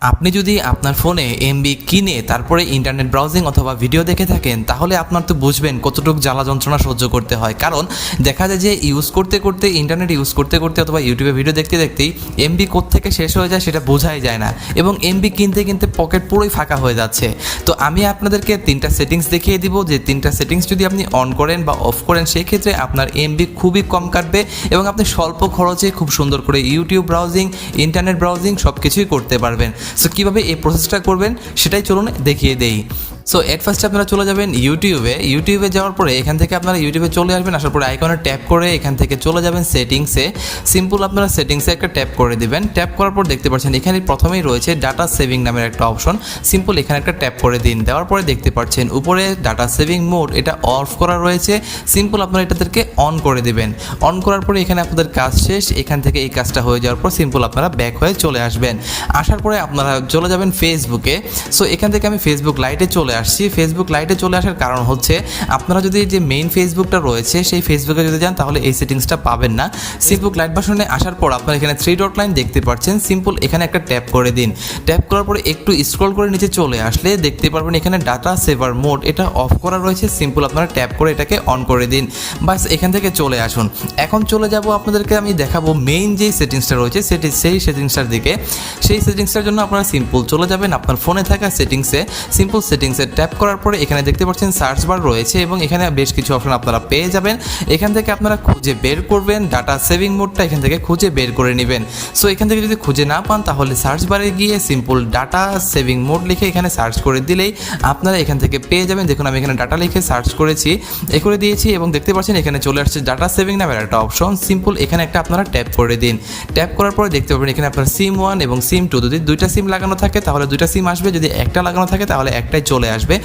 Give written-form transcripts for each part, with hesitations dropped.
আপনি যদি আপনার ফোনে এমবি কিনে তারপরে ইন্টারনেট ব্রাউজিং অথবা ভিডিও দেখে থাকেন, তাহলে আপনার তো বুঝবেন কতটুকু জ্বালা যন্ত্রণা সহ্য করতে হয়। কারণ দেখা যায় যে ইউজ করতে করতে, ইন্টারনেট ইউজ করতে করতে অথবা ইউটিউবে ভিডিও দেখতে দেখতেই এমবি কোত্থেকে শেষ হয়ে যায় সেটা বোঝাই যায় না, এবং এমবি কিনতে কিনতে পকেট পুরোই ফাঁকা হয়ে যাচ্ছে। তো আমি আপনাদেরকে 3টা সেটিংস দেখিয়ে দিব, যে 3টা সেটিংস যদি আপনি অন করেন বা অফ করেন সেই ক্ষেত্রে আপনার এমবি খুবই কম কাটবে এবং আপনি স্বল্প খরচে খুব সুন্দর করে ইউটিউব ব্রাউজিং, ইন্টারনেট ব্রাউজিং সব কিছুই করতে পারবেন। সো কীভাবে এই প্রসেসটা করবেন সেটাই চলুন দেখিয়ে দেই। সো এট ফার্স্টে আপনারা চলে যাবেন ইউটিউবে যাওয়ার পরে এখান থেকে আপনারা ইউটিউবে চলে আসবেন। আসার পরে আইকনে ট্যাপ করে এখান থেকে চলে যাবেন সেটিংসে। সিম্পল আপনারা সেটিংসে একটা ট্যাপ করে দিবেন। ট্যাপ করার পর দেখতে পাচ্ছেন এখানে প্রথমেই রয়েছে ডাটা সেভিং নামের একটা অপশন। সিম্পল এখানে একটা ট্যাপ করে দিন। দেওয়ার পরে দেখতে পাচ্ছেন উপরে ডাটা সেভিং মোড এটা অফ করা রয়েছে। সিম্পল আপনারা এটাদেরকে অন করে দিবেন। অন করার পরে এখানে আপনাদের কাজ শেষ। এখান থেকে এই কাজটা হয়ে যাওয়ার পর সিম্পল আপনারা ব্যাক হয়ে চলে আসবেন। আসার পরে আপনারা চলে যাবেন ফেসবুকে। সো এখান থেকে আমি ফেসবুক লাইটে চলে আসছি। ফেসবুক লাইটে চলে আসার কারণ হচ্ছে আপনারা যদি যে মেইন ফেসবুকটা রয়েছে সেই ফেসবুকে যদি যান তাহলে এই সেটিংসটা পাবেন না। ফেসবুক লাইট ভার্সনে আসার পর আপনারা এখানে 3 ডট লাইন দেখতে পাচ্ছেন। সিম্পল এখানে একটা ট্যাপ করে দিন। ট্যাপ করার পরে একটু স্ক্রল করে নিচে চলে আসলে দেখতে পারবেন এখানে ডাটা সেভার মোড এটা অফ করা রয়েছে। সিম্পল আপনারা ট্যাপ করে এটাকে অন করে দিন। বাস এখান থেকে চলে আসুন। এখন চলে যাব আপনাদেরকে আমি দেখাবো মেইন যে সেটিংসটা রয়েছে সেই সেটিংসটার দিকে। সেই সেটিংসটার জন্য আপনারা সিম্পল চলে যাবেন আপনার ফোনে থাকা সেটিংসে। সিম্পল সেটিংসে ট্যাপ করার পরে এখানে দেখতে পাচ্ছেন সার্চ বার রয়েছে এবং এখানে বেশ কিছু অপশন আপনারা পেয়ে যাবেন। এখান থেকে আপনারা খুঁজে বের করবেন ডাটা সেভিং মোডটা, এখান থেকে খুঁজে বের করে নেবেন। সো এখান থেকে যদি খুঁজে না পান তাহলে সার্চ বারে গিয়ে সিম্পল ডাটা সেভিং মোড লিখে এখানে সার্চ করে দিলেই আপনারা এখান থেকে পেয়ে যাবেন। দেখুন আমি এখানে ডাটা লিখে সার্চ করেছি, এ করে দিয়েছি এবং দেখতে পাচ্ছেন এখানে চলে আসছে ডাটা সেভিং নামের একটা অপশন। সিম্পল এখানে একটা আপনারা ট্যাপ করে দিন। ট্যাপ করার পরে দেখতে পাবেন এখানে আপনার সিম 1 এবং সিম 2 যদি 2টা সিম লাগানো থাকে তাহলে 2টা সিম আসবে, যদি একটা লাগানো থাকে তাহলে একটাই চলে আসবে।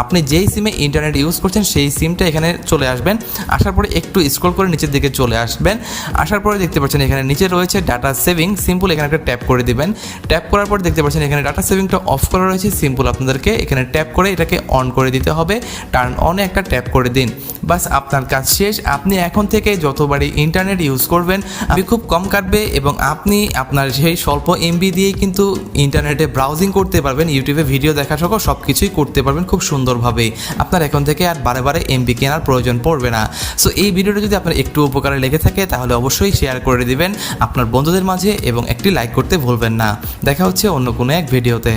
আপনি যেই সিমে ইন্টারনেট ইউজ করছেন সেই সিমটা এখানে চলে আসবেন। আসার পরে একটু স্ক্রল করে নিচের দিকে চলে আসবেন। আসার পরে দেখতে পাচ্ছেন এখানে নিচে রয়েছে ডাটা সেভিং। সিম্পল এখানে একটা ট্যাপ করে দিবেন। ট্যাপ করার পর দেখতে পাচ্ছেন এখানে ডাটা সেভিংটা অফ করা রয়েছে। সিম্পল আপনাদেরকে এখানে ট্যাপ করে এটাকে অন করে দিতে হবে। টার্ন অনে একটা ট্যাপ করে দিন। বাস আপনার কাজ শেষ। আপনি এখন থেকে যতবারই ইন্টারনেট ইউজ করবেন আপনি খুব কম কাটবে এবং আপনি আপনার সেই স্বল্প এমবি দিয়েই কিন্তু ইন্টারনেটে ব্রাউজিং করতে পারবেন, ইউটিউবে ভিডিও দেখা সহ সব কিছুই করতে পারবেন খুব সুন্দরভাবে। আপনার এখন থেকে আর বারে বারে এমবি কেনার প্রয়োজন পড়বে না। সো এই ভিডিওটা যদি আপনার একটু উপকারে লেগে থাকে তাহলে অবশ্যই শেয়ার করে দিবেন আপনার বন্ধুদের মাঝে এবং একটি লাইক করতে ভুলবেন না। দেখা হচ্ছে অন্য কোনো এক ভিডিওতে।